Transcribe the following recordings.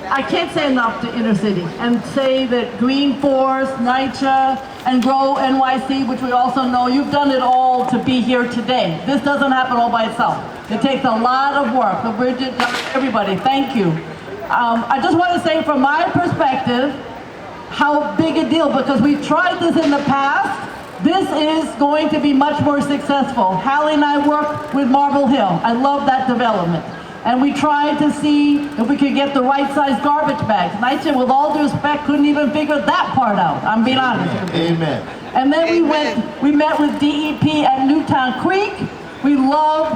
I can't say enough to inner city and say that Green Force, NYCHA, and Grow NYC, which we also know, you've done it all to be here today. This doesn't happen all by itself. It takes a lot of work. So Bridget, everybody, thank you. I just want to say from my perspective, how big a deal, because we've tried this in the past. This is going to be much more successful. Hallie and I work with Marble Hill. I love that development. And we tried to see if we could get the right size garbage bags. NYCHA, with all due respect, couldn't even figure that part out. I'm being honest with you. Amen. And then we met with DEP at Newtown Creek. We love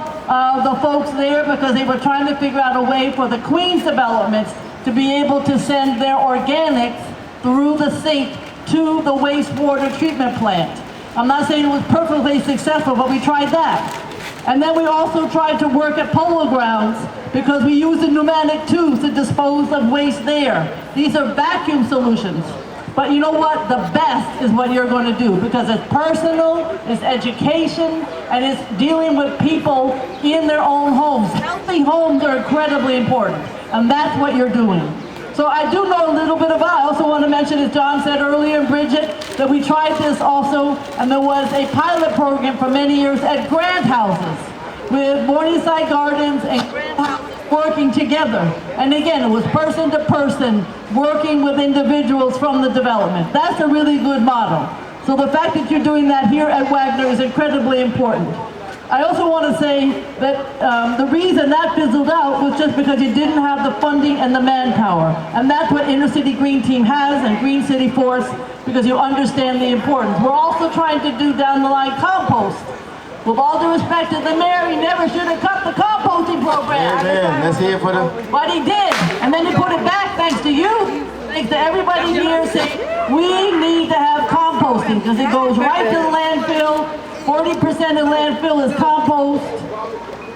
the folks there because they were trying to figure out a way for the Queens developments to be able to send their organics through the sink to the wastewater treatment plant. I'm not saying it was perfectly successful, but we tried that. And then we also tried to work at Polo Grounds because we use the pneumatic tubes to dispose of waste there. These are vacuum solutions. But you know what? The best is what you're going to do because it's personal, it's education, and it's dealing with people in their own homes. Healthy homes are incredibly important, and that's what you're doing. So I do know a little bit about, I also want to mention, as John said earlier, and Bridget, that we tried this also, and there was a pilot program for many years at Grand Houses with Morningside Gardens and Grand Houses working together. And again, it was person to person, working with individuals from the development. That's a really good model. So the fact that you're doing that here at Wagner is incredibly important. I also want to say that the reason that fizzled out was just because you didn't have the funding and the manpower. And that's what Inner City Green Team has and Green City Force, because you understand the importance. We're also trying to do down the line compost. With all due respect to the mayor, he never should have cut the composting program. Amen. Let's hear it for them. But he did. And then he put it back thanks to you, thanks to everybody here saying, we need to have composting because it goes right to the landfill. 40% of landfill is compost.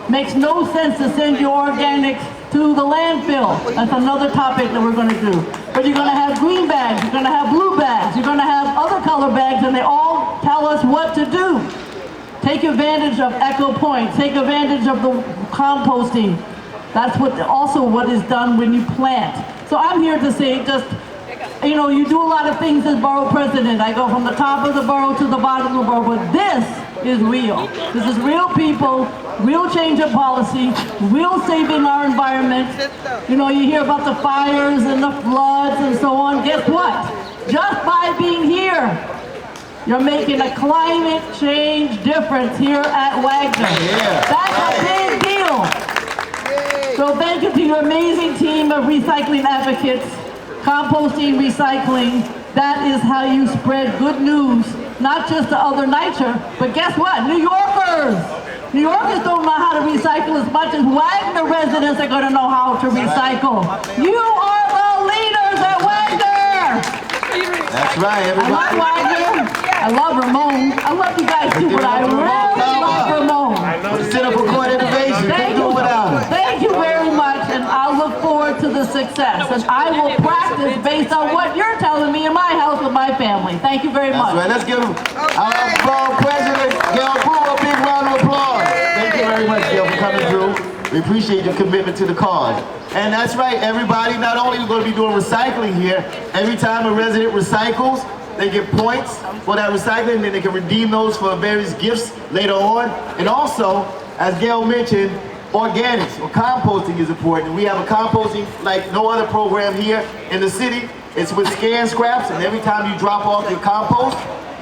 Makes no sense to send your organics to the landfill. That's another topic that we're going to do. But you're going to have green bags, you're going to have blue bags, you're going to have other color bags, and they all tell us what to do. Take advantage of Echo Point. Take advantage of the composting. That's also what is done when you plant. So I'm here to say just, you know, you do a lot of things as borough president. I go from the top of the borough to the bottom of the borough, but this is real. This is real people, real change of policy, real saving our environment. You know, you hear about the fires and the floods and so on. Guess what? Just by being here, you're making a climate change difference here at Wagner. Yeah. That's a big deal. So thank you to your amazing team of recycling advocates, composting, recycling. That is how you spread good news, not just to other NYCHA, but guess what? New Yorkers! New Yorkers don't know how to recycle as much as Wagner residents are going to know how to recycle. You are the leaders at Wagner! That's right, everybody. I love Wagner. I love Ramon. I love you guys too, but I really love Ramon. Center for Court Innovation. Thank you. Thank you very much, and I'll look forward to the success. And I will practice based on what you're telling me in my house with my family. Thank you very much. That's right. Let's give our Borough President Gale Brewer a big round of applause. Thank you very much, Gale, for coming through. We appreciate your commitment to the cause. And that's right, everybody. Not only are we going to be doing recycling here, every time a resident recycles, they get points for that recycling, and then they can redeem those for various gifts later on. And also, as Gail mentioned, organics or composting is important. We have a composting like no other program here in the city. It's with scan scraps, and every time you drop off your compost,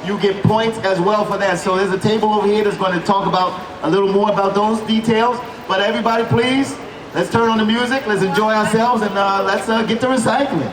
you get points as well for that. So there's a table over here that's going to talk about a little more about those details. But everybody, please, let's turn on the music, let's enjoy ourselves, and let's get to recycling.